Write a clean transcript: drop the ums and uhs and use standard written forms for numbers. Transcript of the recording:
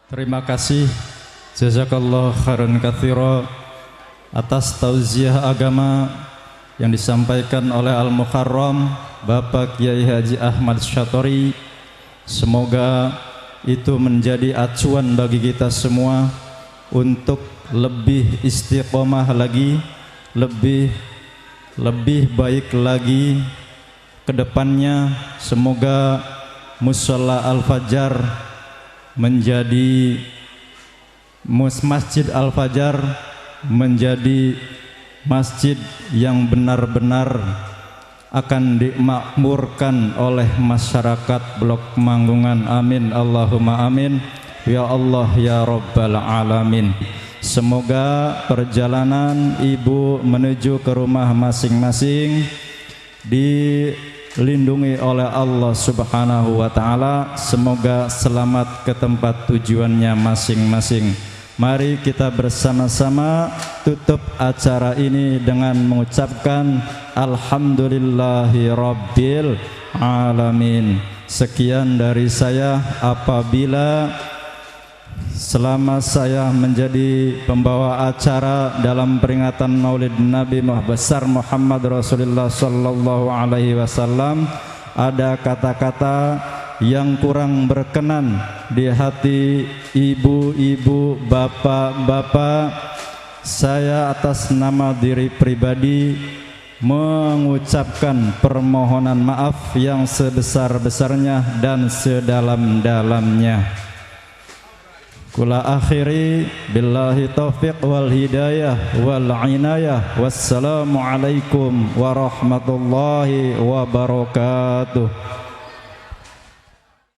Terima kasih jazakallah khairan katsira atas tauziah agama yang disampaikan oleh Al-Mukarram Bapak Kiai Haji Ahmad Syatori. Semoga itu menjadi acuan bagi kita semua untuk lebih istiqomah lagi, lebih baik lagi ke depannya. Semoga Musholla Al-Fajar menjadi Masjid Al-Fajar menjadi masjid yang benar-benar akan dimakmurkan oleh masyarakat Blok Manggungan. Amin Allahumma amin ya Allah ya Rabbal alamin. Semoga perjalanan ibu menuju ke rumah masing-masing dilindungi oleh Allah Subhanahu wa taala. Semoga selamat ke tempat tujuannya masing-masing. Mari kita bersama-sama tutup acara ini dengan mengucapkan alhamdulillahi rabbil alamin. Sekian dari saya. Apabila selama saya menjadi pembawa acara dalam peringatan Maulid Nabi besar Muhammad Rasulullah sallallahu alaihi wasallam ada kata-kata yang kurang berkenan di hati ibu-ibu, bapak-bapak, saya atas nama diri pribadi mengucapkan permohonan maaf yang sebesar-besarnya dan sedalam-dalamnya. Kula akhiri billahi taufiq wal hidayah wal inayah. Wassalamualaikum warahmatullahi wabarakatuh.